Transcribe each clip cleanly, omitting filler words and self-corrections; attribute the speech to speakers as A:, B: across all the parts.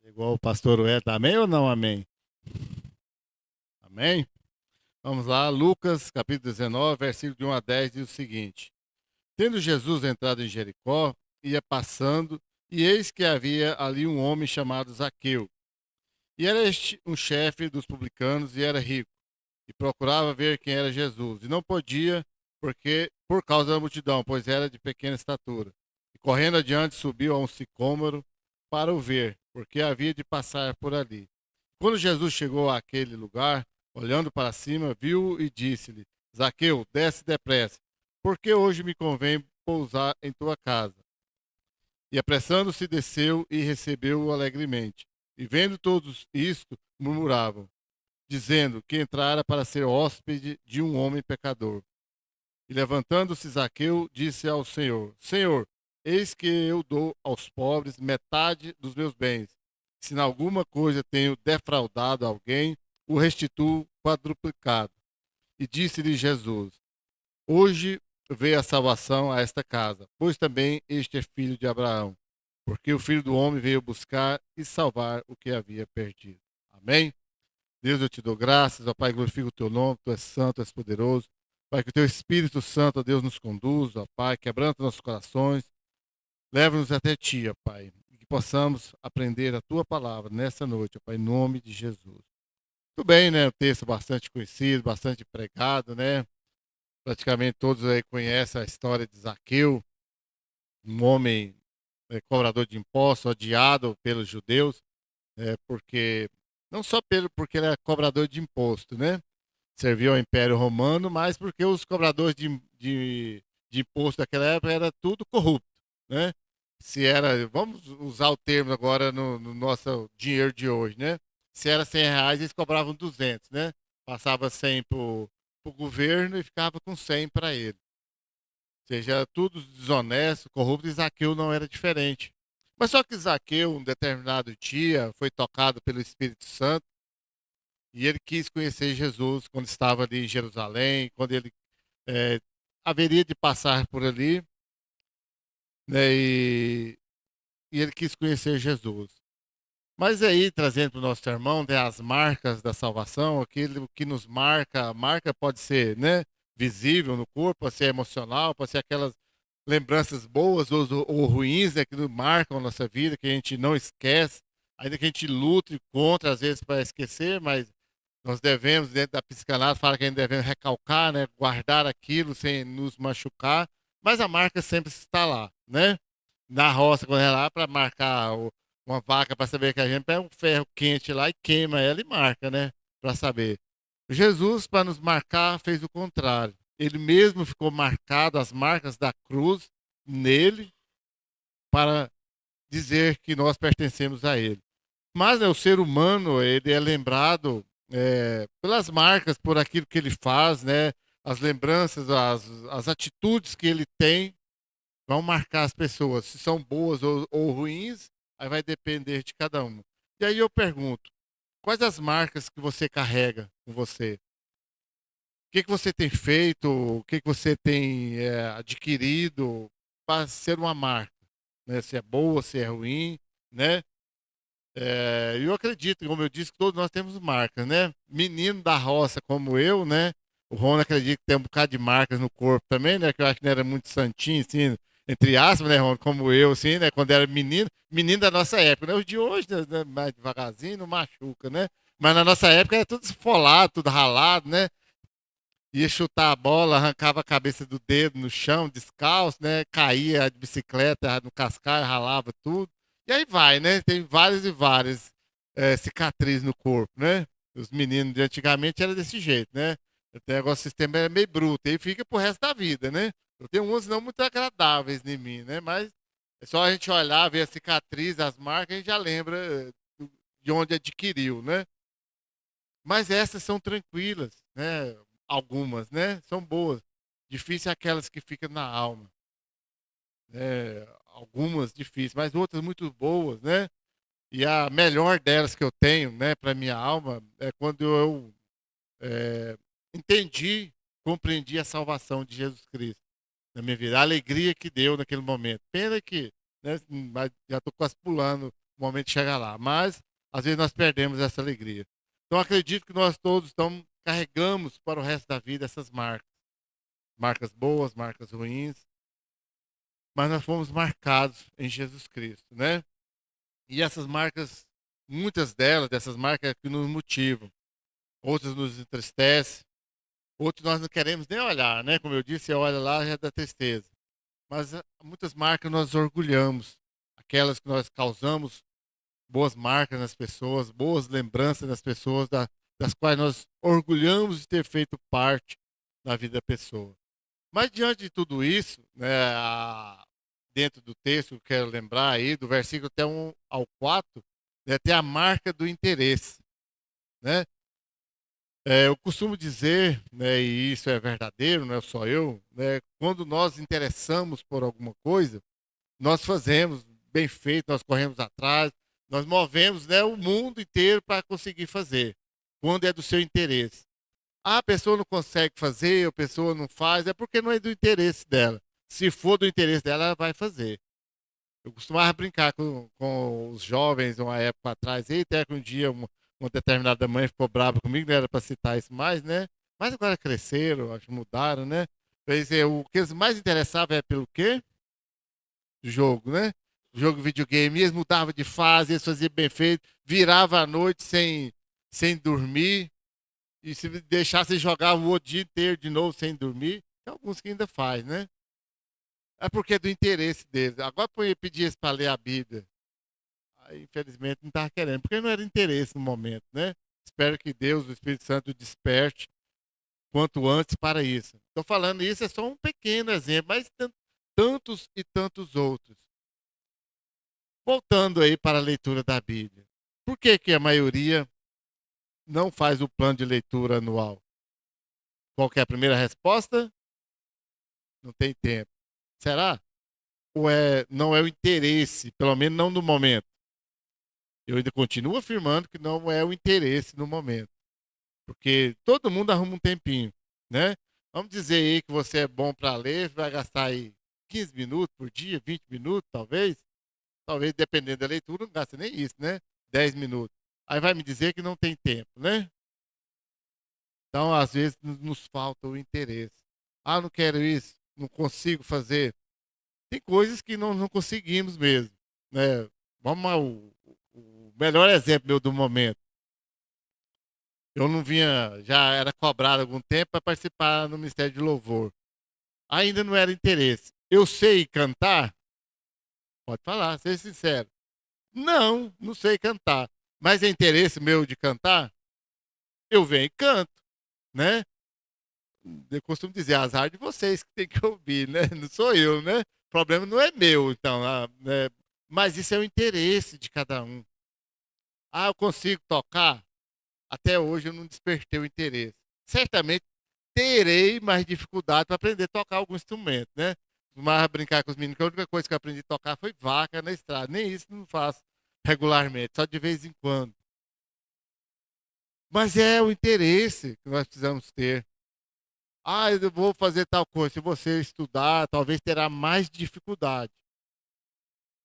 A: Igual o pastor Wellington, amém ou não amém? Amém? Vamos lá, Lucas capítulo 19, versículo de 1 a 10 diz o seguinte: Tendo Jesus entrado em Jericó, ia passando, e eis que havia ali um homem chamado Zaqueu. E era este um chefe dos publicanos e era rico, e procurava ver quem era Jesus, e não podia, porque por causa da multidão, pois era de pequena estatura. E correndo adiante subiu a um sicômoro para o ver, porque havia de passar por ali. Quando Jesus chegou àquele lugar, olhando para cima, viu e disse-lhe: Zaqueu, desce depressa, porque hoje me convém pousar em tua casa. E apressando-se, desceu e recebeu-o alegremente. E vendo todos isto, murmuravam, dizendo que entrara para ser hóspede de um homem pecador. E levantando-se Zaqueu, disse ao Senhor: Senhor, eis que eu dou aos pobres metade dos meus bens. Se em alguma coisa tenho defraudado alguém, o restituo quadruplicado. E disse-lhe Jesus: Hoje veio a salvação a esta casa, pois também este é filho de Abraão, porque o Filho do Homem veio buscar e salvar o que havia perdido. Amém? Deus, eu te dou graças, ó Pai, glorifico o teu nome, tu és santo, tu és poderoso. Pai, que o teu Espírito Santo, ó Deus, nos conduza, ó Pai, quebranta nossos corações, leva-nos até ti, ó Pai, e que possamos aprender a tua palavra nessa noite, ó Pai, em nome de Jesus. Tudo bem, né? O texto bastante conhecido, bastante pregado, né? Praticamente todos aí conhecem a história de Zaqueu, um homem cobrador de impostos, odiado pelos judeus, porque não só porque ele era cobrador de imposto, né? Serviu ao Império Romano, mas porque os cobradores de imposto daquela época era tudo corrupto, né? Se era, vamos usar o termo agora no nosso dinheiro de hoje, né? Se era R$ 100, eles cobravam 200, né? Passava 100 para o governo e ficava com 100 para ele. Ou seja, tudo desonesto, corrupto, e Zaqueu não era diferente. Mas só que Zaqueu, um determinado dia, foi tocado pelo Espírito Santo e ele quis conhecer Jesus quando estava ali em Jerusalém, quando ele eh, haveria de passar por ali, né, e ele quis conhecer Jesus. Mas aí, trazendo para o nosso sermão, né, as marcas da salvação, aquilo que nos marca, a marca pode ser, né, visível no corpo, pode ser emocional, pode ser aquelas lembranças boas ou ruins, né, que nos marcam a nossa vida, que a gente não esquece, ainda que a gente lute contra, às vezes, para esquecer, mas nós devemos, dentro da psicanálise, fala que a gente deve recalcar, né, guardar aquilo sem nos machucar, mas a marca sempre está lá, né? Na roça, quando é lá, para marcar uma vaca, para saber que a gente pega um ferro quente lá e queima ela e marca, né? Para saber. Jesus, para nos marcar, fez o contrário. Ele mesmo ficou marcado, as marcas da cruz nele, para dizer que nós pertencemos a ele. Mas né, o ser humano, ele é lembrado pelas marcas, por aquilo que ele faz, né? As lembranças, as atitudes que ele tem vão marcar as pessoas. Se são boas ou ruins, aí vai depender de cada um. E aí eu pergunto, quais as marcas que você carrega com você? O que que você tem feito? O que que você tem adquirido para ser uma marca? Né? Se é boa, se é ruim, né? Eu acredito, como eu disse, que todos nós temos marcas, né? Menino da roça como eu, né? O Rony acredita que tem um bocado de marcas no corpo também, né? Que eu acho que não era muito santinho, assim, entre aspas, né, Rony? Como eu, assim, né? Quando era menino, menino da nossa época, né? Os de hoje, né, mais devagarzinho, não machuca, né? Mas na nossa época era tudo esfolado, tudo ralado, né? Ia chutar a bola, arrancava a cabeça do dedo no chão, descalço, né? Caía de bicicleta no cascalho, ralava tudo. E aí vai, né? Tem várias e várias cicatrizes no corpo, né? Os meninos de antigamente era desse jeito, né? O negócio, o sistema era meio bruto, aí fica pro resto da vida, né? Eu tenho uns não muito agradáveis em mim, né? Mas é só a gente olhar, ver a cicatriz, as marcas, a gente já lembra de onde adquiriu, né? Mas essas são tranquilas, né? Algumas, né? São boas. Difícil é aquelas que ficam na alma, né? Algumas difíceis, mas outras muito boas, né? E a melhor delas que eu tenho, né, para minha alma, é quando eu é, entendi, compreendi a salvação de Jesus Cristo na minha vida, a alegria que deu naquele momento. Pena que, né, mas já estou quase pulando o momento de chegar lá. Mas, às vezes, nós perdemos essa alegria. Então, acredito que nós todos carregamos para o resto da vida essas marcas. Marcas boas, marcas ruins. Mas nós fomos marcados em Jesus Cristo, né? E essas marcas, muitas delas, dessas marcas que nos motivam. Outras nos entristecem. Outros nós não queremos nem olhar, né? Como eu disse, você olha lá já dá tristeza. Mas muitas marcas nós orgulhamos. Aquelas que nós causamos boas marcas nas pessoas, boas lembranças nas pessoas, das quais nós orgulhamos de ter feito parte da vida da pessoa. Mas diante de tudo isso, né, dentro do texto, eu quero lembrar aí, do versículo até 1 ao 4, né, tem a marca do interesse. Né? Eu costumo dizer, né, e isso é verdadeiro, não é só eu, né, quando nós interessamos por alguma coisa, nós fazemos bem feito, nós corremos atrás, nós movemos, né, o mundo inteiro para conseguir fazer, quando é do seu interesse. A pessoa não consegue fazer, a pessoa não faz, é porque não é do interesse dela. Se for do interesse dela, ela vai fazer. Eu costumava brincar com os jovens uma época atrás, e até que um dia uma determinada mãe ficou brava comigo, não era para citar isso mais, né? Mas agora cresceram, acho que mudaram, né? Quer dizer, o que eles mais interessavam é pelo quê? Jogo, né? Jogo videogame, eles mudavam de fase, eles faziam bem feito, virava à noite sem dormir, e se deixasse jogar o outro dia inteiro de novo sem dormir, tem alguns que ainda faz, né? É porque é do interesse deles. Agora pedir isso para ler a Bíblia. Aí, infelizmente, não estava querendo, porque não era interesse no momento, né? Espero que Deus, o Espírito Santo, desperte quanto antes para isso. Estou falando isso, é só um pequeno exemplo, mas tantos e tantos outros. Voltando aí para a leitura da Bíblia. Por que que a maioria não faz o plano de leitura anual? Qual que é a primeira resposta? Não tem tempo. Será? Ou não é o interesse, pelo menos não no momento? Eu ainda continuo afirmando que não é o interesse no momento. Porque todo mundo arruma um tempinho, né? Vamos dizer aí que você é bom para ler, vai gastar aí 15 minutos por dia, 20 minutos, talvez. Talvez, dependendo da leitura, não gasta nem isso, né? 10 minutos. Aí vai me dizer que não tem tempo, né? Então, às vezes, nos falta o interesse. Ah, não quero isso, não consigo fazer. Tem coisas que não conseguimos mesmo, né? Vamos ao o melhor exemplo meu do momento. Eu não vinha, já era cobrado há algum tempo para participar no Ministério de Louvor. Ainda não era interesse. Eu sei cantar? Pode falar, seja sincero. Não, não sei cantar. Mas é interesse meu de cantar? Eu venho e canto, né? Eu costumo dizer, azar de vocês que tem que ouvir, né? Não sou eu, né? O problema não é meu, então, né? Mas isso é o interesse de cada um. Ah, eu consigo tocar? Até hoje eu não despertei o interesse. Certamente terei mais dificuldade para aprender a tocar algum instrumento, né? Mas brincar com os meninos, que a única coisa que eu aprendi a tocar foi vaca na estrada. Nem isso não faço regularmente, só de vez em quando. Mas é o interesse que nós precisamos ter. Ah, eu vou fazer tal coisa. Se você estudar, talvez terá mais dificuldade.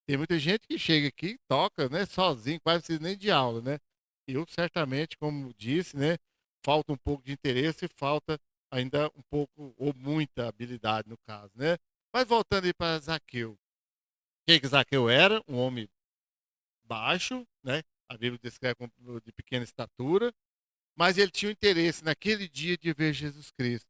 A: Tem muita gente que chega aqui e toca, né, sozinho, quase não precisa nem de aula, né? Eu certamente, como disse, né, falta um pouco de interesse e falta ainda um pouco ou muita habilidade no caso, né? Mas voltando aí para Zaqueu. O que Zaqueu era? Um homem baixo, né? A Bíblia descreve como de pequena estatura, mas ele tinha um interesse naquele dia de ver Jesus Cristo.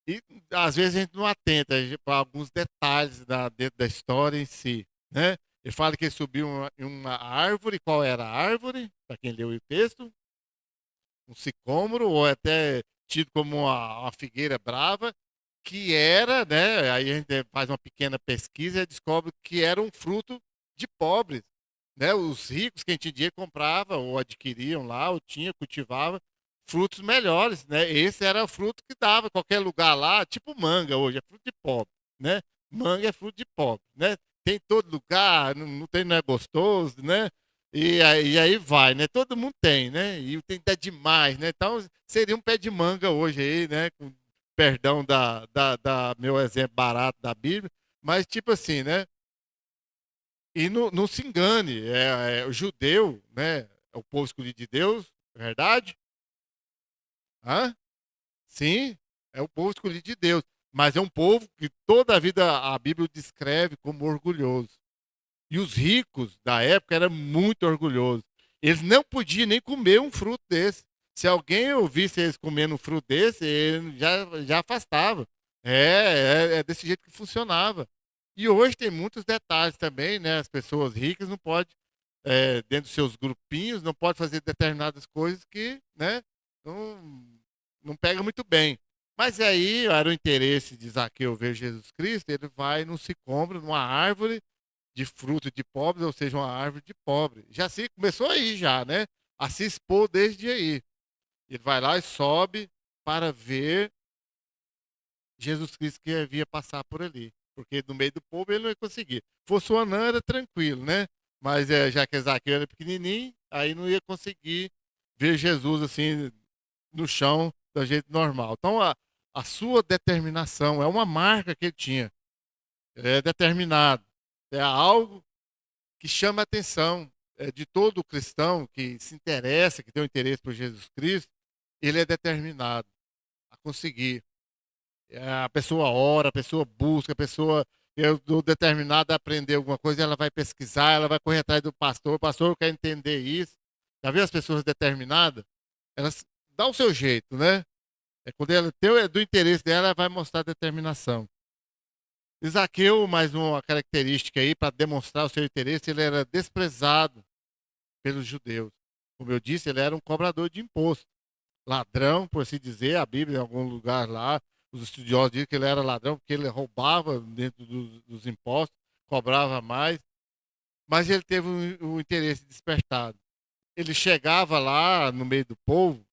A: E às vezes a gente não atenta para alguns detalhes dentro da história em si, né? Ele fala que ele subiu em uma árvore. Qual era a árvore? Para quem leu o texto, um sicômoro, ou até tido como uma figueira brava, que era, né? Aí a gente faz uma pequena pesquisa e descobre que era um fruto de pobres, né? Os ricos, quem tinha dinheiro, comprava ou adquiriam lá, ou tinha, cultivava frutos melhores, né? Esse era o fruto que dava em qualquer lugar lá, tipo manga hoje, é fruto de pobre, né? Manga é fruto de pobre, né? Tem em todo lugar, não tem, não é gostoso, né? E aí vai, né? Todo mundo tem, né? E tem até demais, né? Então seria um pé de manga hoje aí, né? Com perdão da meu exemplo barato da Bíblia, mas tipo assim, né? E não se engane, o judeu, né? É o povo escolhido de Deus, é verdade? Hã? Sim, é o povo escolhido de Deus. Mas é um povo que toda a vida a Bíblia o descreve como orgulhoso. E os ricos da época eram muito orgulhosos. Eles não podiam nem comer um fruto desse. Se alguém ouvisse eles comendo um fruto desse, ele já afastava. É desse jeito que funcionava. E hoje tem muitos detalhes também, né? As pessoas ricas não podem, dentro dos seus grupinhos, não pode fazer determinadas coisas que, né, não, não pega muito bem. Mas aí era o interesse de Zaqueu ver Jesus Cristo, ele vai num sicômoro, numa árvore de fruto de pobres, ou seja, uma árvore de pobre. Já se começou aí já, né? A se expor desde aí. Ele vai lá e sobe para ver Jesus Cristo que havia passar por ali. Porque no meio do povo ele não ia conseguir. Fosse o anã, era tranquilo, né? Mas já que Zaqueu era pequenininho, aí não ia conseguir ver Jesus assim no chão da jeito normal. Então a sua determinação é uma marca que ele tinha. Ele é determinado. É algo que chama a atenção de todo cristão que se interessa, que tem um interesse por Jesus Cristo, ele é determinado a conseguir. A pessoa ora, a pessoa busca, a pessoa eu estou determinada a aprender alguma coisa, ela vai pesquisar, ela vai correr atrás do pastor, o pastor quer entender isso. Já viu as pessoas determinadas? Elas dão o seu jeito, né? É quando ela tem do interesse dela, ela vai mostrar determinação. Isaqueu, mais uma característica aí para demonstrar o seu interesse, ele era desprezado pelos judeus. Como eu disse, ele era um cobrador de imposto, ladrão, por assim dizer. A Bíblia, em algum lugar lá, os estudiosos dizem que ele era ladrão porque ele roubava dentro dos impostos, cobrava mais, mas ele teve um interesse despertado. Ele chegava lá no meio do povo,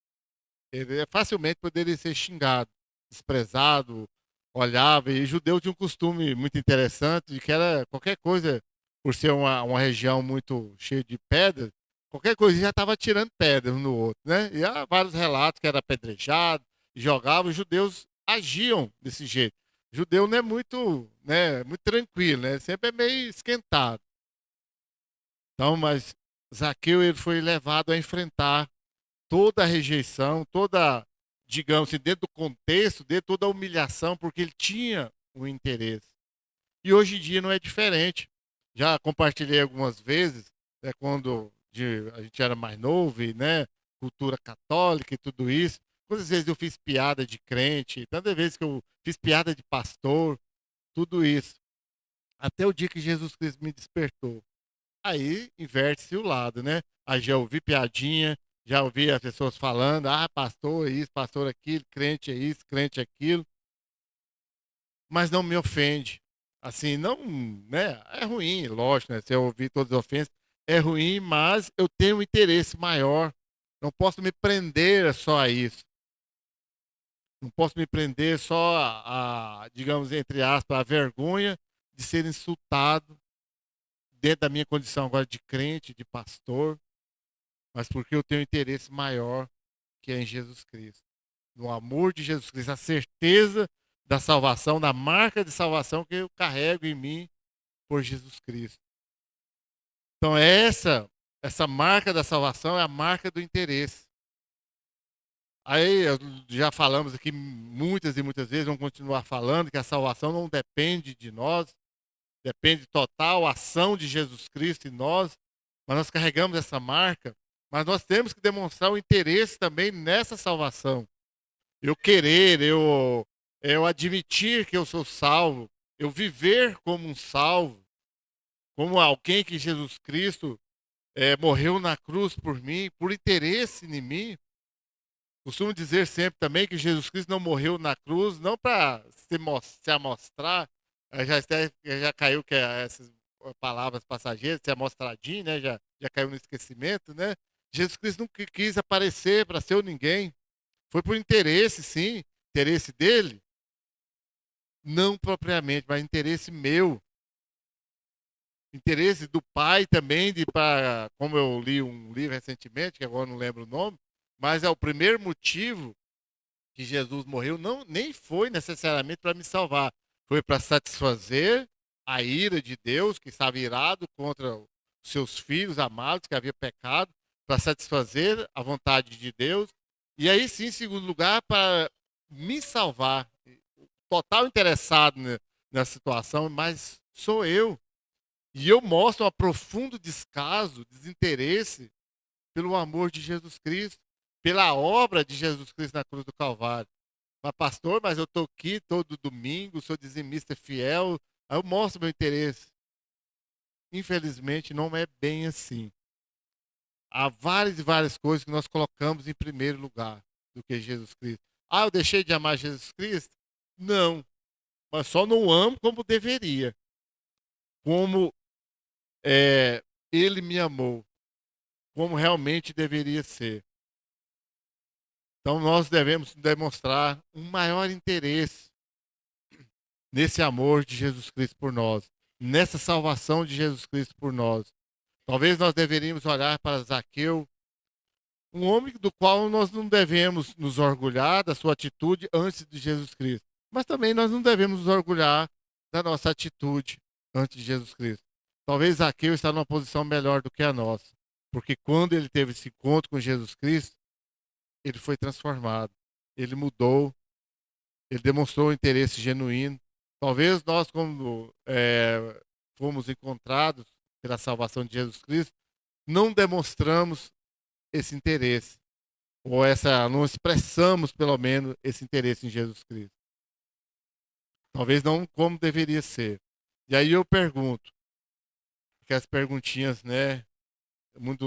A: ele facilmente poderia ser xingado, desprezado, olhava. E judeu tinha um costume muito interessante de que era qualquer coisa, por ser uma região muito cheia de pedras, qualquer coisa já estava tirando pedras um no outro, né? E há vários relatos que era apedrejado, jogava. Os judeus agiam desse jeito. Judeu não é muito, né, muito tranquilo, né? Sempre é meio esquentado. Então, mas Zaqueu ele foi levado a enfrentar toda a rejeição, toda, digamos assim, dentro do contexto, dentro de toda a humilhação, porque ele tinha um interesse. E hoje em dia não é diferente. Já compartilhei algumas vezes, quando a gente era mais novo, e, né, cultura católica e tudo isso. Quantas vezes eu fiz piada de crente, tantas vezes que eu fiz piada de pastor, tudo isso. Até o dia que Jesus Cristo me despertou. Aí inverte-se o lado, né? Aí já ouvi piadinha, já ouvi as pessoas falando, pastor é isso, pastor aquilo, crente é isso, crente é aquilo, mas não me ofende. Assim, não, né? É ruim, lógico, né? Se eu ouvir todas as ofensas, é ruim, mas eu tenho um interesse maior. Não posso me prender só a isso. Não posso me prender só digamos, entre aspas, a vergonha de ser insultado dentro da minha condição agora de crente, de pastor, mas porque eu tenho um interesse maior que é em Jesus Cristo. No amor de Jesus Cristo, a certeza da salvação, da marca de salvação que eu carrego em mim por Jesus Cristo. Então essa marca da salvação é a marca do interesse. Aí já falamos aqui muitas e muitas vezes, vamos continuar falando que a salvação não depende de nós, depende total ação de Jesus Cristo em nós, mas nós carregamos essa marca, mas nós temos que demonstrar o interesse também nessa salvação. Eu querer, eu admitir que eu sou salvo, eu viver como um salvo, como alguém que Jesus Cristo morreu na cruz por mim, por interesse em mim. Costumo dizer sempre também que Jesus Cristo não morreu na cruz, não para se amostrar, já caiu que essas palavras passageiras, se amostradinho, né? Já caiu no esquecimento, né? Jesus Cristo não quis aparecer para ser o ninguém. Foi por interesse, sim, interesse dele, não propriamente, mas interesse meu, interesse do pai também, como eu li um livro recentemente, que agora não lembro o nome, mas é o primeiro motivo que Jesus morreu, não, nem foi necessariamente para me salvar, foi para satisfazer a ira de Deus, que estava irado contra os seus filhos amados, que havia pecado, para satisfazer a vontade de Deus. E aí sim, em segundo lugar, para me salvar. Total interessado na situação, mas sou eu. E eu mostro um profundo descaso, desinteresse pelo amor de Jesus Cristo, pela obra de Jesus Cristo na cruz do Calvário. Mas, pastor, mas eu estou aqui todo domingo, sou dizimista fiel, aí eu mostro meu interesse. Infelizmente, não é bem assim. Há várias e várias coisas que nós colocamos em primeiro lugar do que Jesus Cristo. Ah, eu deixei de amar Jesus Cristo? Não, mas só não amo como deveria. Como ele me amou, como realmente deveria ser. Então nós devemos demonstrar um maior interesse nesse amor de Jesus Cristo por nós, nessa salvação de Jesus Cristo por nós. Talvez nós deveríamos olhar para Zaqueu, um homem do qual nós não devemos nos orgulhar da sua atitude antes de Jesus Cristo, mas também nós não devemos nos orgulhar da nossa atitude antes de Jesus Cristo. Talvez Zaqueu está numa posição melhor do que a nossa, porque quando ele teve esse encontro com Jesus Cristo, ele foi transformado, ele mudou, ele demonstrou um interesse genuíno. Talvez nós, quando fomos encontrados pela salvação de Jesus Cristo, não demonstramos esse interesse, ou não expressamos, pelo menos, esse interesse em Jesus Cristo. Talvez não como deveria ser. E aí eu pergunto, aquelas perguntinhas, né,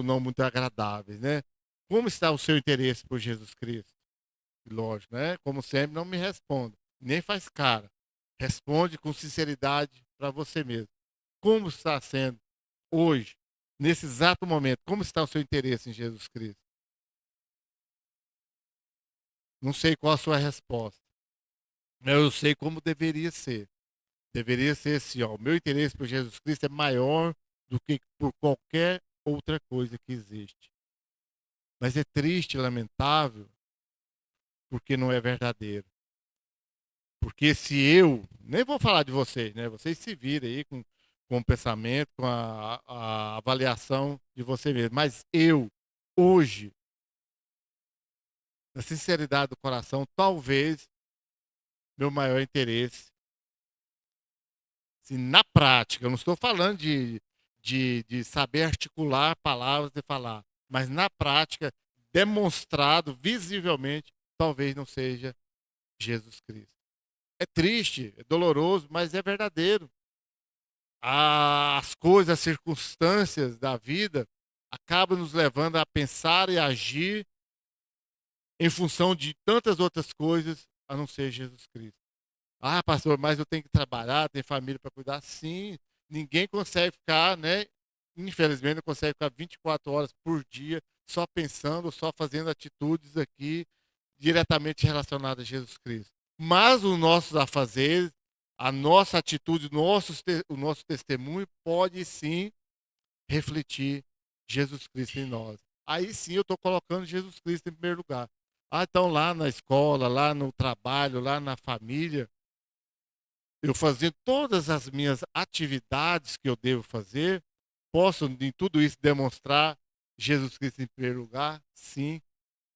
A: não muito agradáveis, né? Como está o seu interesse por Jesus Cristo? Lógico, né? Como sempre, não me responda, nem faz cara. Responde com sinceridade para você mesmo. Como está sendo hoje, nesse exato momento? Como está o seu interesse em Jesus Cristo? Não sei qual a sua resposta, mas eu sei como deveria ser. Deveria ser assim, ó, o meu interesse por Jesus Cristo é maior do que por qualquer outra coisa que existe. Mas é triste, lamentável, porque não é verdadeiro. Porque se eu, nem vou falar de vocês, né? Vocês se virem aí com o pensamento, com a avaliação de você mesmo. Mas eu, hoje, na sinceridade do coração, talvez meu maior interesse, assim, na prática, eu não estou falando de saber articular palavras e falar, mas na prática, demonstrado visivelmente, talvez não seja Jesus Cristo. É triste, é doloroso, mas é verdadeiro. As coisas, as circunstâncias da vida acabam nos levando a pensar e agir em função de tantas outras coisas a não ser Jesus Cristo. Ah, pastor, mas eu tenho que trabalhar, tenho família para cuidar. Sim, ninguém consegue ficar, né? Infelizmente, não consegue ficar 24 horas por dia só pensando, só fazendo atitudes aqui diretamente relacionadas a Jesus Cristo. Mas os nossos afazeres, a nossa atitude, o nosso testemunho pode sim refletir Jesus Cristo em nós. Aí sim eu estou colocando Jesus Cristo em primeiro lugar. Ah, então lá na escola, lá no trabalho, lá na família, eu fazendo todas as minhas atividades que eu devo fazer, posso em tudo isso demonstrar Jesus Cristo em primeiro lugar? Sim.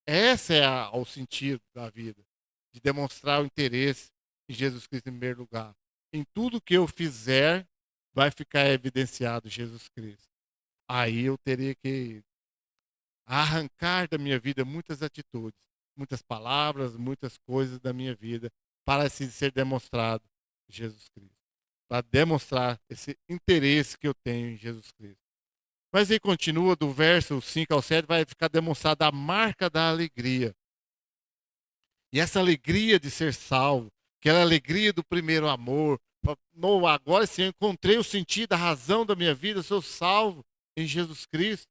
A: Esse é o sentido da vida, de demonstrar o interesse em Jesus Cristo em primeiro lugar. Em tudo que eu fizer, vai ficar evidenciado Jesus Cristo. Aí eu teria que arrancar da minha vida muitas atitudes, muitas palavras, muitas coisas da minha vida, para assim ser demonstrado Jesus Cristo. Para demonstrar esse interesse que eu tenho em Jesus Cristo. Mas aí continua do verso 5 ao 7, vai ficar demonstrada a marca da alegria. E essa alegria de ser salvo, aquela alegria do primeiro amor. No, agora sim, eu encontrei o sentido, a razão da minha vida, eu sou salvo em Jesus Cristo.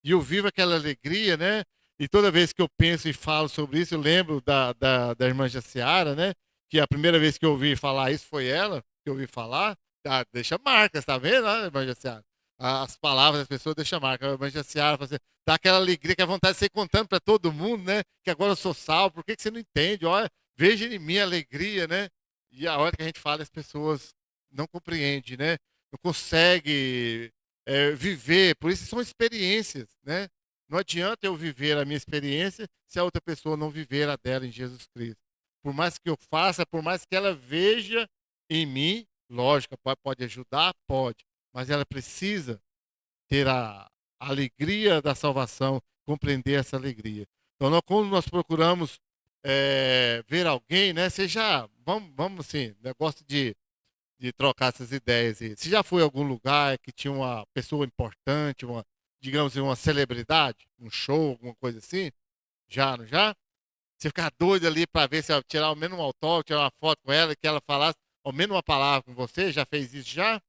A: E eu vivo aquela alegria, né? E toda vez que eu penso e falo sobre isso, eu lembro da irmã Jaciara, né? Que a primeira vez que eu ouvi falar isso foi ela, que eu ouvi falar. Ah, deixa marcas, tá vendo, né, irmã Jaciara? As palavras das pessoas deixam marca. A irmã Jaciara fala assim, dá aquela alegria, que é vontade de ser contando para todo mundo, né? Que agora eu sou salvo, por que você não entende? Olha, veja em mim a alegria, né? E a hora que a gente fala, as pessoas não compreende, né? Não consegue viver. Por isso são experiências, né? Não adianta eu viver a minha experiência se a outra pessoa não viver a dela em Jesus Cristo. Por mais que eu faça, por mais que ela veja em mim, lógico, pode ajudar, pode, mas ela precisa ter a alegria da salvação, compreender essa alegria. Então, quando nós procuramos ver alguém, né? Seja, vamos assim, negócio de trocar essas ideias aí. Você já foi a algum lugar que tinha uma pessoa importante, digamos assim, uma celebridade, um show, alguma coisa assim? Já, não já? Você ficar doido ali para ver se ela tirar ao menos um autógrafo, tirar uma foto com ela, que ela falasse ao menos uma palavra com você? Já fez isso já?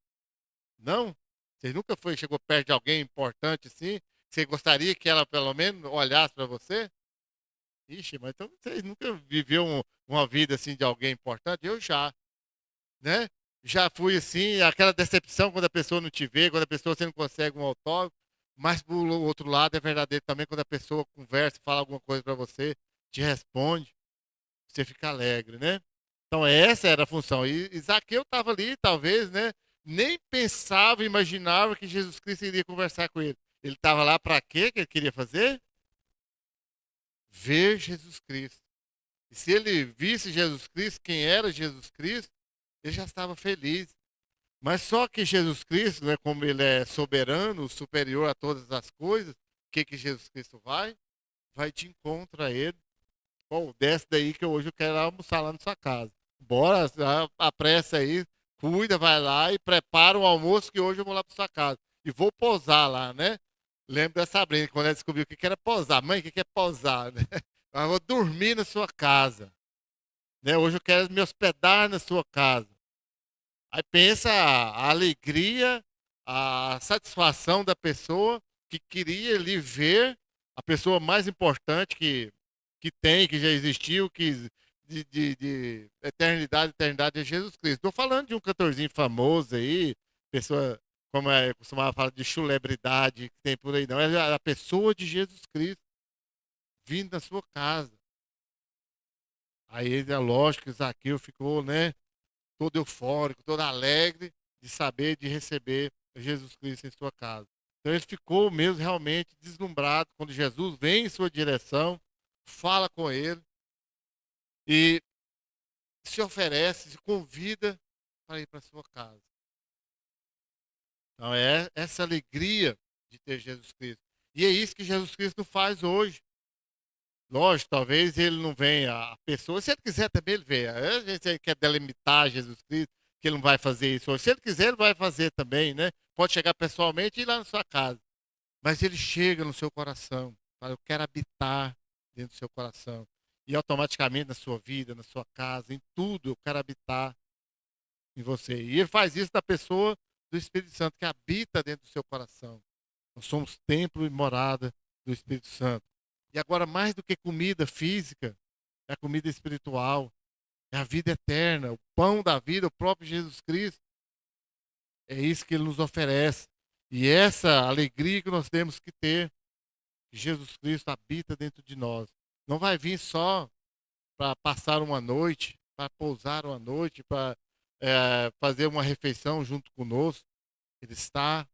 A: Não? Você nunca foi, chegou perto de alguém importante assim? Você gostaria que ela pelo menos olhasse para você? Ixi, mas então você nunca viveu uma vida assim de alguém importante? Eu já, né? Já fui assim, aquela decepção quando a pessoa não te vê, quando a pessoa você não consegue um autógrafo, mas por outro lado é verdadeiro também quando a pessoa conversa, fala alguma coisa para você, te responde, você fica alegre, né? Então essa era a função. E Zaqueu estava ali, talvez, né? Nem pensava, imaginava que Jesus Cristo iria conversar com ele. Ele estava lá para quê que ele queria fazer? Ver Jesus Cristo. E se ele visse Jesus Cristo, quem era Jesus Cristo, ele já estava feliz. Mas só que Jesus Cristo, né, como ele é soberano, superior a todas as coisas, o que Jesus Cristo vai? Vai de encontro a ele. Bom, desce daí que hoje eu quero almoçar lá na sua casa. Bora, apressa aí, cuida, vai lá e prepara o almoço que hoje eu vou lá para sua casa. E vou posar lá, né? Lembro da Sabrina, quando ela descobriu o que era posar. Mãe, o que é posar, né? Eu vou dormir na sua casa, né? Hoje eu quero me hospedar na sua casa. Aí pensa a alegria, a satisfação da pessoa que queria lhe ver, a pessoa mais importante que tem, que já existiu, que de eternidade, eternidade é Jesus Cristo. Estou falando de um cantorzinho famoso aí, pessoa, como costumava falar, de celebridade que tem por aí, não. É a pessoa de Jesus Cristo vindo na sua casa. Aí é lógico que Zaqueu ficou, né? Todo eufórico, todo alegre de saber, de receber Jesus Cristo em sua casa. Então ele ficou mesmo realmente deslumbrado quando Jesus vem em sua direção, fala com ele e se oferece, se convida para ir para sua casa. Então é essa alegria de ter Jesus Cristo. E é isso que Jesus Cristo faz hoje. Lógico, talvez ele não venha, a pessoa, se ele quiser também ele venha. A gente quer delimitar Jesus Cristo, que ele não vai fazer isso hoje. Se ele quiser, ele vai fazer também, né? Pode chegar pessoalmente e ir lá na sua casa. Mas ele chega no seu coração. Fala, eu quero habitar dentro do seu coração. E automaticamente na sua vida, na sua casa, em tudo, eu quero habitar em você. E ele faz isso da pessoa do Espírito Santo, que habita dentro do seu coração. Nós somos templo e morada do Espírito Santo. E agora, mais do que comida física, é a comida espiritual, é a vida eterna, o pão da vida, o próprio Jesus Cristo. É isso que ele nos oferece. E essa alegria que nós temos que ter, que Jesus Cristo habita dentro de nós. Não vai vir só para passar uma noite, para pousar uma noite, para fazer uma refeição junto conosco. Ele está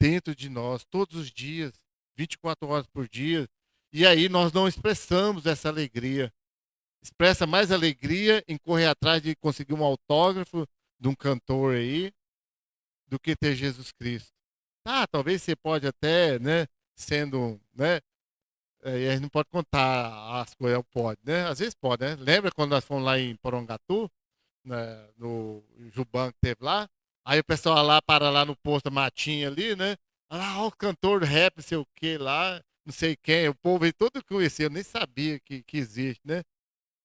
A: dentro de nós todos os dias, 24 horas por dia. E aí nós não expressamos essa alegria. Expressa mais alegria em correr atrás de conseguir um autógrafo de um cantor aí do que ter Jesus Cristo. Ah, talvez você pode até, né, sendo, né, e a gente não pode contar as coisas, pode, né? Às vezes pode, né? Lembra quando nós fomos lá em Porongatu, né, no Juban que teve lá? Aí o pessoal lá para lá no posto da Matinha ali, né? Lá, ó, o cantor rap, não sei o que lá, não sei quem, o povo aí todo conhecia, eu nem sabia que existe, né?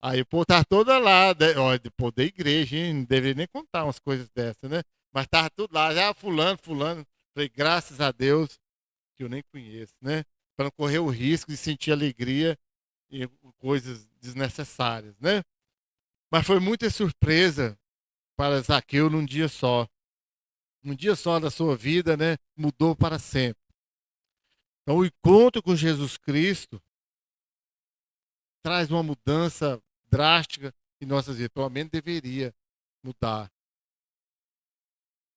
A: Aí o povo tava toda lá, ó, depois da igreja, hein? Não deveria nem contar umas coisas dessas, né? Mas tava tudo lá, já fulano, fulano. Falei, graças a Deus que eu nem conheço, né? Para não correr o risco de sentir alegria e coisas desnecessárias, né? Mas foi muita surpresa para Zaqueu num dia só. Um dia só da sua vida, né? Mudou para sempre. Então, o encontro com Jesus Cristo traz uma mudança drástica em nossas vidas. Pelo menos deveria mudar.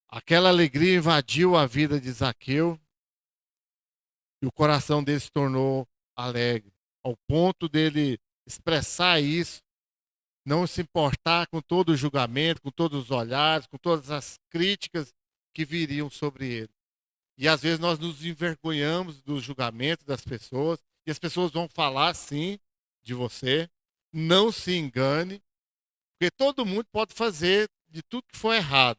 A: Aquela alegria invadiu a vida de Zaqueu e o coração dele se tornou alegre, ao ponto dele expressar isso, não se importar com todo o julgamento, com todos os olhares, com todas as críticas que viriam sobre ele. E às vezes nós nos envergonhamos do julgamento das pessoas, e as pessoas vão falar sim de você. Não se engane, porque todo mundo pode fazer de tudo que for errado,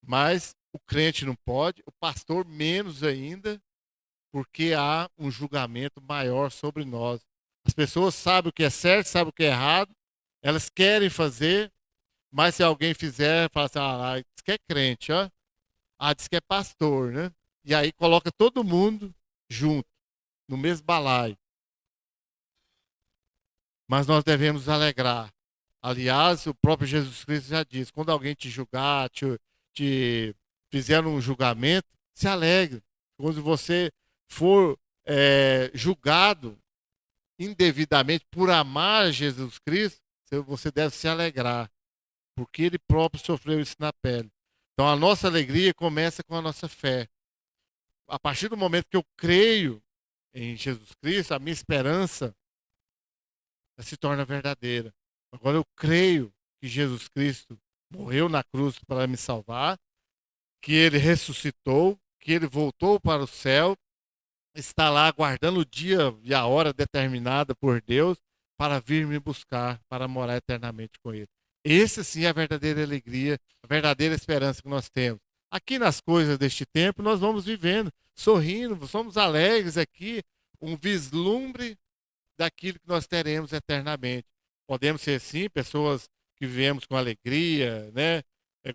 A: mas o crente não pode, o pastor menos ainda, porque há um julgamento maior sobre nós. As pessoas sabem o que é certo, sabem o que é errado, elas querem fazer, mas se alguém fizer, fala assim, diz que é crente, ó. Diz que é pastor, né? E aí coloca todo mundo junto, no mesmo balaio. Mas nós devemos nos alegrar. Aliás, o próprio Jesus Cristo já diz: quando alguém te julgar, te fizer um julgamento, se alegre. Quando você for julgado indevidamente por amar Jesus Cristo, você deve se alegrar, porque ele próprio sofreu isso na pele. Então a nossa alegria começa com a nossa fé. A partir do momento que eu creio em Jesus Cristo, a minha esperança se torna verdadeira. Agora eu creio que Jesus Cristo morreu na cruz para me salvar, que ele ressuscitou, que ele voltou para o céu, está lá aguardando o dia e a hora determinada por Deus para vir me buscar, para morar eternamente com ele. Esse sim é a verdadeira alegria, a verdadeira esperança que nós temos. Aqui nas coisas deste tempo, nós vamos vivendo, sorrindo, somos alegres aqui, um vislumbre daquilo que nós teremos eternamente. Podemos ser, sim, pessoas que vivemos com alegria, né?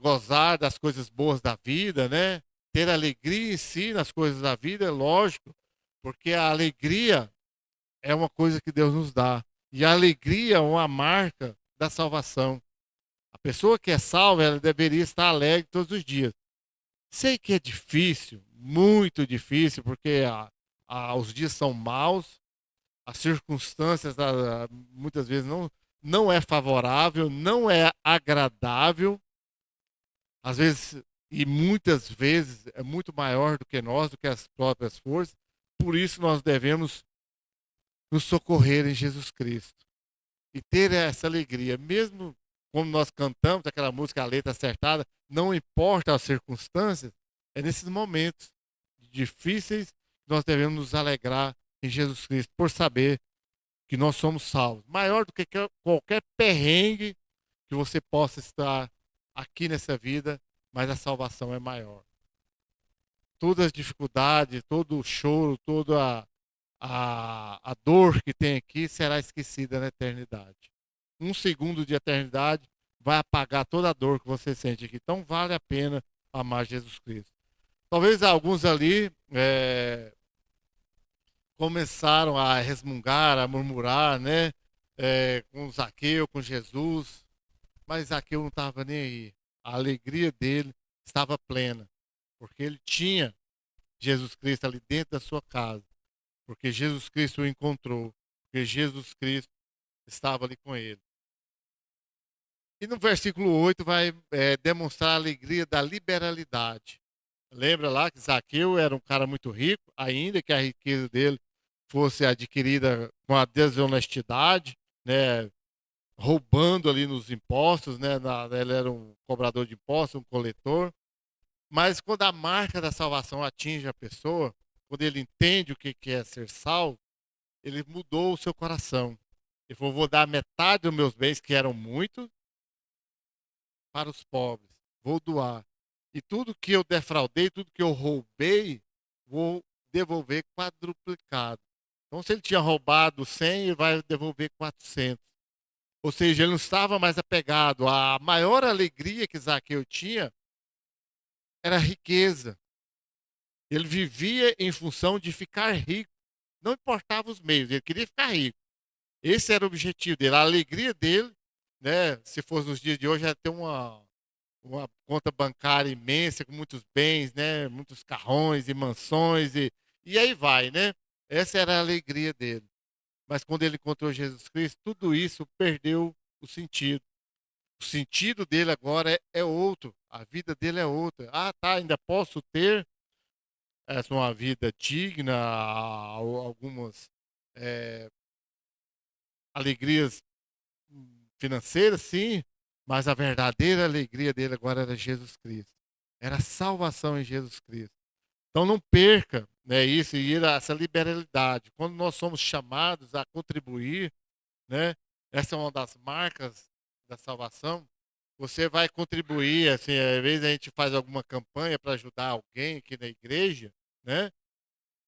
A: Gozar das coisas boas da vida, né? Ter alegria em si nas coisas da vida, é lógico, porque a alegria é uma coisa que Deus nos dá. E a alegria é uma marca da salvação. A pessoa que é salva, ela deveria estar alegre todos os dias. Sei que é difícil, muito difícil, porque os dias são maus, as circunstâncias muitas vezes não é favorável, não é agradável, às vezes e muitas vezes é muito maior do que nós, do que as próprias forças. Por isso nós devemos nos socorrer em Jesus Cristo e ter essa alegria, mesmo como nós cantamos aquela música, a letra acertada, não importa as circunstâncias, é nesses momentos difíceis que nós devemos nos alegrar em Jesus Cristo, por saber que nós somos salvos. Maior do que qualquer perrengue que você possa estar aqui nessa vida, mas a salvação é maior. Todas as dificuldades, todo o choro, toda a dor que tem aqui será esquecida na eternidade. Um segundo de eternidade vai apagar toda a dor que você sente aqui. Então vale a pena amar Jesus Cristo. Talvez alguns ali começaram a resmungar, a murmurar, né? Com Zaqueu, com Jesus. Mas Zaqueu não estava nem aí. A alegria dele estava plena, porque ele tinha Jesus Cristo ali dentro da sua casa, porque Jesus Cristo o encontrou, porque Jesus Cristo estava ali com ele. E no versículo 8 vai demonstrar a alegria da liberalidade. Lembra lá que Zaqueu era um cara muito rico, ainda que a riqueza dele fosse adquirida com a desonestidade, né, roubando ali nos impostos, né, ele era um cobrador de impostos, um coletor. Mas quando a marca da salvação atinge a pessoa, quando ele entende o que é ser salvo, ele mudou o seu coração. Ele falou: vou dar metade dos meus bens, que eram muitos, para os pobres. Vou doar. E tudo que eu defraudei, tudo que eu roubei, vou devolver quadruplicado. Então, se ele tinha roubado 100, ele vai devolver 400. Ou seja, ele não estava mais apegado. A maior alegria que Zaqueu tinha era a riqueza. Ele vivia em função de ficar rico. Não importava os meios, ele queria ficar rico. Esse era o objetivo dele. A alegria dele, né, se fosse nos dias de hoje, era ter uma conta bancária imensa, com muitos bens, né, muitos carrões e mansões, e aí vai, né? Essa era a alegria dele. Mas quando ele encontrou Jesus Cristo, tudo isso perdeu o sentido. O sentido dele agora é outro. A vida dele é outra. Ah, tá, ainda posso ter essa uma vida digna, algumas é, alegrias financeiras, sim, mas a verdadeira alegria dele agora era Jesus Cristo. Era salvação em Jesus Cristo. Então não perca, né, isso e essa liberalidade. Quando nós somos chamados a contribuir, né, essa é uma das marcas da salvação. Você vai contribuir, assim, às vezes a gente faz alguma campanha para ajudar alguém aqui na igreja, né?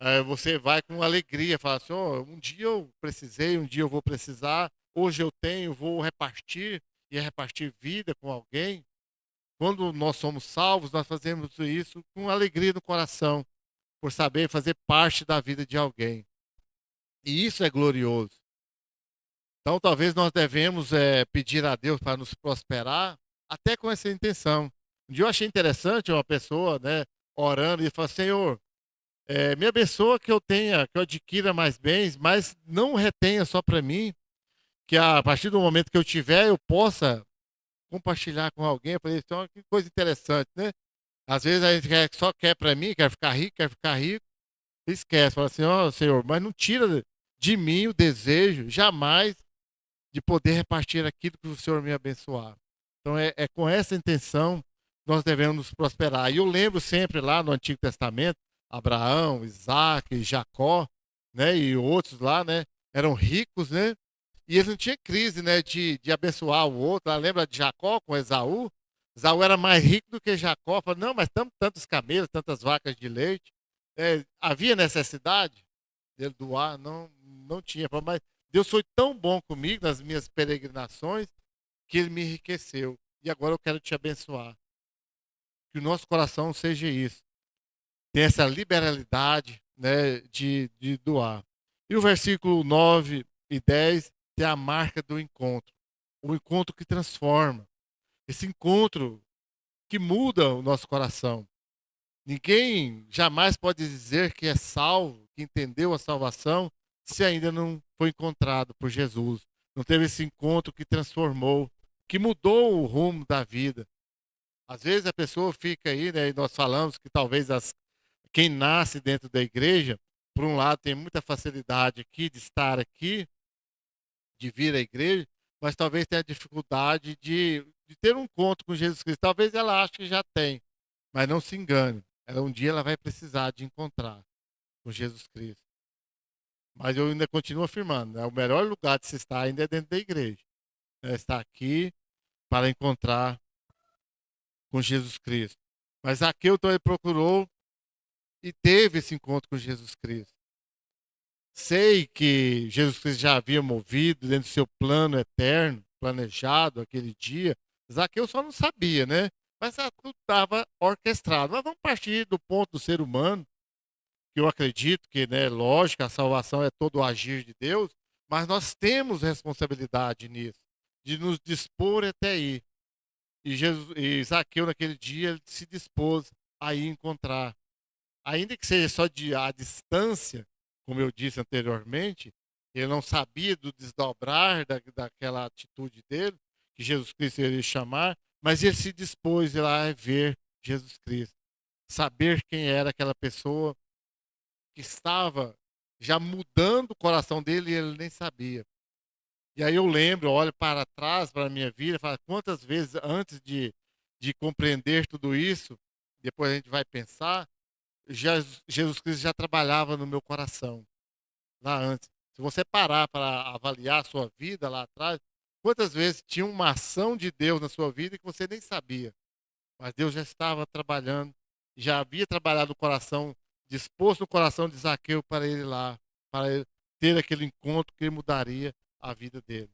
A: Aí você vai com alegria, fala assim, "Ó, um dia eu precisei, um dia eu vou precisar, hoje eu tenho, vou repartir e repartir vida com alguém. Quando nós somos salvos, nós fazemos isso com alegria no coração, por saber fazer parte da vida de alguém. E isso é glorioso. Então, talvez nós devemos pedir a Deus para nos prosperar, até com essa intenção. Um dia eu achei interessante uma pessoa, né, orando e falou: Senhor, me abençoa que eu tenha, que eu adquira mais bens, mas não retenha só para mim, que a partir do momento que eu tiver, eu possa compartilhar com alguém. Eu falei, então, que coisa interessante, né? Às vezes a gente só quer para mim, quer ficar rico, e esquece, fala assim, ó Senhor, mas não tira de mim o desejo, jamais, de poder repartir aquilo que o Senhor me abençoar. Então é com essa intenção que nós devemos nos prosperar. E eu lembro sempre lá no Antigo Testamento, Abraão, Isaac, Jacó, né, e outros lá, né, eram ricos, né, e eles não tinham crise, né, de abençoar o outro. Lembra de Jacó com Esaú? Esaú era mais rico do que Jacó. Falou, não, mas tantos camelos, tantas vacas de leite. Havia necessidade dele doar? Não, não tinha. Falou, mas Deus foi tão bom comigo nas minhas peregrinações que ele me enriqueceu. E agora eu quero te abençoar. Que o nosso coração seja isso. Tem essa liberalidade, né, de doar. E o versículo 9 e 10 tem a marca do encontro. O encontro que transforma. Esse encontro que muda o nosso coração. Ninguém jamais pode dizer que é salvo, que entendeu a salvação, se ainda não foi encontrado por Jesus. Não teve esse encontro que transformou, que mudou o rumo da vida. Às vezes a pessoa fica aí, né, e nós falamos que talvez quem nasce dentro da igreja, por um lado, tem muita facilidade aqui de estar aqui, de vir à igreja, mas talvez tenha dificuldade de ter um encontro com Jesus Cristo. Talvez ela ache que já tem, mas não se engane. Um dia ela vai precisar de encontrar com Jesus Cristo. Mas eu ainda continuo afirmando, né? O melhor lugar de se estar ainda é dentro da igreja. Né? Estar aqui para encontrar com Jesus Cristo. Mas Zaqueu então ele procurou e teve esse encontro com Jesus Cristo. Sei que Jesus Cristo já havia movido dentro do seu plano eterno, planejado aquele dia. Zaqueu só não sabia, né? Mas tudo estava orquestrado. Mas vamos partir do ponto do ser humano, que eu acredito que, né, lógico, a salvação é todo o agir de Deus, mas nós temos responsabilidade nisso, de nos dispor até aí. E Zaqueu, naquele dia, ele se dispôs a ir encontrar. Ainda que seja só à distância, como eu disse anteriormente, ele não sabia do desdobrar daquela atitude dele, que Jesus Cristo iria chamar, mas ele se dispôs a ir lá ver Jesus Cristo, saber quem era aquela pessoa que estava já mudando o coração dele e ele nem sabia. E aí eu lembro, olho para trás, para a minha vida, falo, quantas vezes antes de compreender tudo isso, depois a gente vai pensar, Jesus Cristo já trabalhava no meu coração, lá antes. Se você parar para avaliar a sua vida lá atrás, quantas vezes tinha uma ação de Deus na sua vida que você nem sabia, mas Deus já estava trabalhando, já havia trabalhado no coração, disposto no coração de Zaqueu para ele lá, para ele ter aquele encontro que mudaria a vida dele.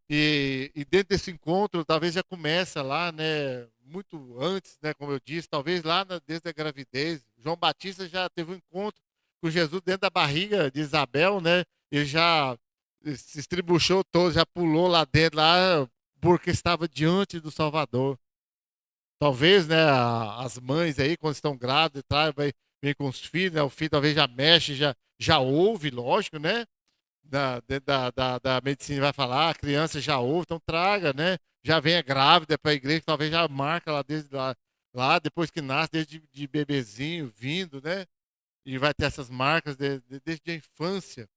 A: E dentro desse encontro, talvez já começa lá, né, muito antes, né, como eu disse, talvez lá desde a gravidez. João Batista já teve um encontro com Jesus dentro da barriga de Isabel, né? Ele já se estribuchou todo, já pulou lá dentro, lá, porque estava diante do Salvador. Talvez, né, as mães aí, quando estão grávidas, vem com os filhos, né, o filho talvez já mexe, já ouve, lógico, né? da medicina vai falar, a criança já ouve, então traga, né? Já venha grávida para a igreja, talvez já marca lá desde lá depois que nasce, desde de bebezinho, vindo, né? E vai ter essas marcas desde a infância.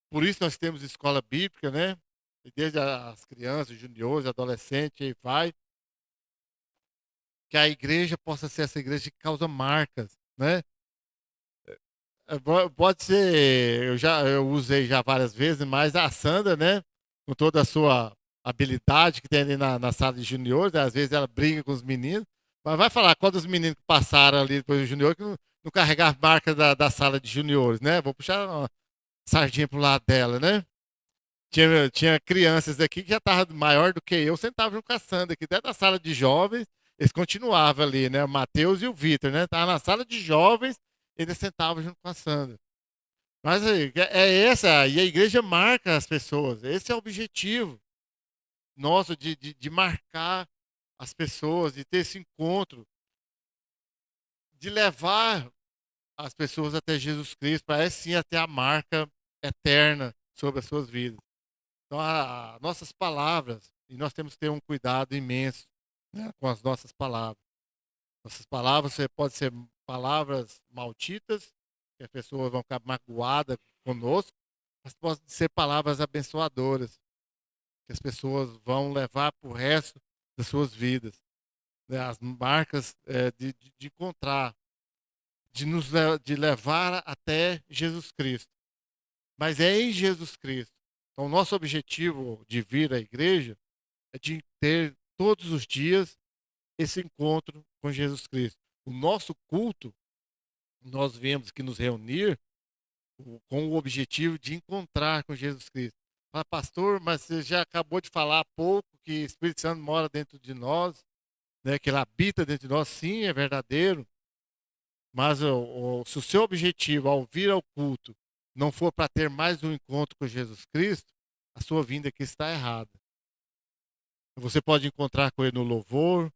A: Por isso nós temos escola bíblica, né? E desde as crianças, juniores, adolescentes, aí vai, que a igreja possa ser essa igreja que causa marcas, né? Pode ser, eu usei já várias vezes, mas a Sandra, né, com toda a sua habilidade que tem ali na sala de juniores, né, às vezes ela briga com os meninos, mas vai falar quantos meninos que passaram ali depois do junior que não carregar a marca da sala de juniores, né? Vou puxar uma sardinha pro lado dela, né? Tinha crianças aqui que já estavam maior do que eu, sentavam junto com a Sandra aqui dentro da sala de jovens, eles continuavam ali, né? O Matheus e o Vitor, né? Estavam na sala de jovens, eles sentavam junto com a Sandra. Mas é essa, e a igreja marca as pessoas. Esse é o objetivo nosso de marcar as pessoas, de ter esse encontro, de levar as pessoas até Jesus Cristo, para sim até a marca eterna sobre as suas vidas. Então, nossas palavras, e nós temos que ter um cuidado imenso, né, com as nossas palavras. Nossas palavras pode ser palavras malditas, que as pessoas vão ficar magoadas conosco, mas podem ser palavras abençoadoras, que as pessoas vão levar para o resto das suas vidas. Né? As marcas de encontrar, de levar até Jesus Cristo. Mas é em Jesus Cristo. Então, nosso objetivo de vir à igreja é de ter todos os dias esse encontro com Jesus Cristo. O nosso culto, nós vemos que nos reunir com o objetivo de encontrar com Jesus Cristo. Fala, pastor, mas você já acabou de falar há pouco que o Espírito Santo mora dentro de nós, né, que ele habita dentro de nós. Sim, é verdadeiro. Mas se o seu objetivo ao vir ao culto não for para ter mais um encontro com Jesus Cristo, a sua vinda aqui está errada. Você pode encontrar com ele no louvor,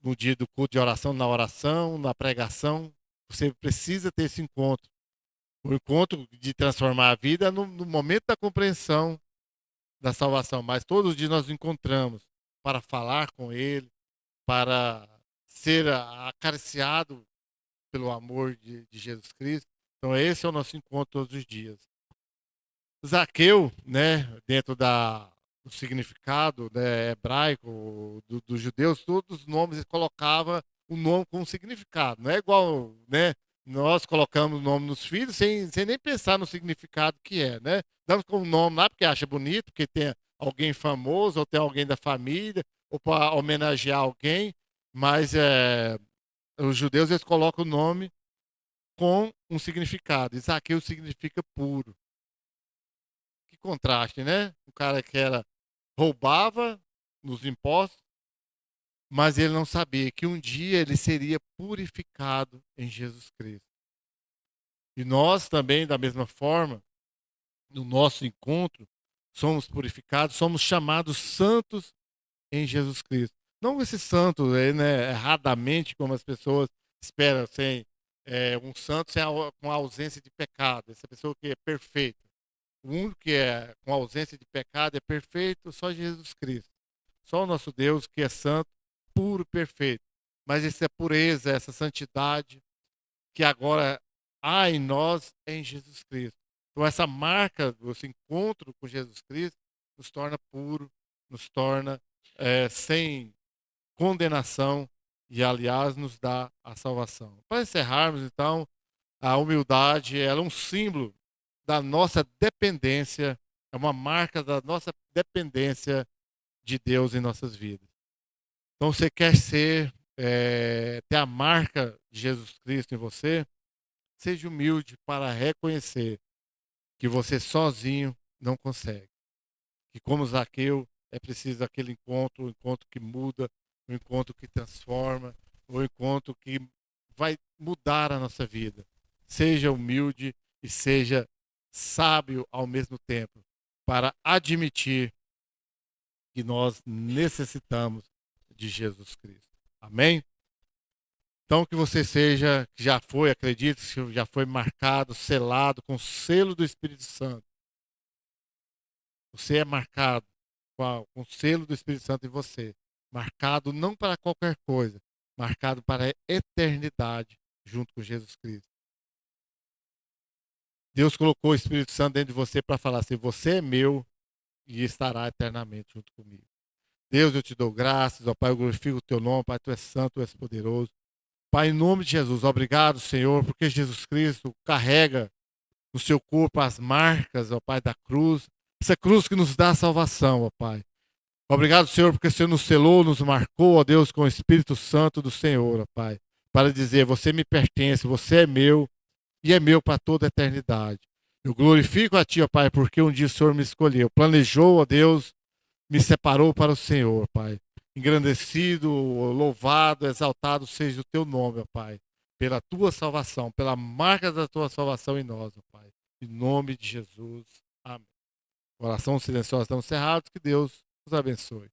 A: no dia do culto de oração, na oração, na pregação. Você precisa ter esse encontro. O encontro de transformar a vida é no momento da compreensão da salvação. Mas todos os dias nós nos encontramos para falar com ele, para ser acariciado pelo amor de Jesus Cristo. Então esse é o nosso encontro todos os dias. Zaqueu, né, dentro do significado, né, hebraico dos judeus, todos os nomes ele colocava o nome com um significado. Não é igual, né? Nós colocamos o nome nos filhos sem nem pensar no significado que é, né? Damos como nome lá porque acha bonito, porque tem alguém famoso, ou tem alguém da família, ou para homenagear alguém, mas os judeus eles colocam o nome com um significado. E Zaqueu significa puro. Que contraste, né? O cara que roubava nos impostos, mas ele não sabia que um dia ele seria purificado em Jesus Cristo. E nós também, da mesma forma, no nosso encontro, somos purificados, somos chamados santos em Jesus Cristo. Não esse santo, né, erradamente, como as pessoas esperam, sem um santo com a ausência de pecado, essa pessoa que é perfeita. O único que é com ausência de pecado é perfeito, só Jesus Cristo. Só o nosso Deus que é santo, puro, perfeito. Mas essa pureza, essa santidade que agora há em nós é em Jesus Cristo. Então essa marca do encontro com Jesus Cristo nos torna puro, nos torna sem condenação e, aliás, nos dá a salvação. Para encerrarmos, então, a humildade ela é um símbolo da nossa dependência, é uma marca da nossa dependência de Deus em nossas vidas. Então, você quer ter a marca de Jesus Cristo em você? Seja humilde para reconhecer que você sozinho não consegue. Que como Zaqueu, é preciso aquele encontro, o encontro que muda, o encontro que transforma, o encontro que vai mudar a nossa vida. Seja humilde e seja sábio ao mesmo tempo, para admitir que nós necessitamos de Jesus Cristo. Amém? Então, que você seja, que já foi, acredite, que já foi marcado, selado com o selo do Espírito Santo. Você é marcado com o selo do Espírito Santo em você. Marcado não para qualquer coisa, marcado para a eternidade junto com Jesus Cristo. Deus colocou o Espírito Santo dentro de você para falar assim: você é meu e estará eternamente junto comigo. Deus, eu te dou graças, ó Pai, eu glorifico o teu nome, Pai, tu és santo, tu és poderoso. Pai, em nome de Jesus, obrigado, Senhor, porque Jesus Cristo carrega no seu corpo as marcas, ó Pai, da cruz, essa cruz que nos dá a salvação, ó Pai. Obrigado, Senhor, porque o Senhor nos selou, nos marcou, ó Deus, com o Espírito Santo do Senhor, ó Pai, para dizer: você me pertence, você é meu e é meu para toda a eternidade. Eu glorifico a Ti, ó Pai, porque um dia o Senhor me escolheu, planejou, ó Deus, me separou para o Senhor, Pai. Engrandecido, louvado, exaltado seja o Teu nome, ó Pai, pela Tua salvação, pela marca da Tua salvação em nós, ó Pai. Em nome de Jesus. Amém. Oração silenciosa estamos cerrados. Que Deus nos abençoe.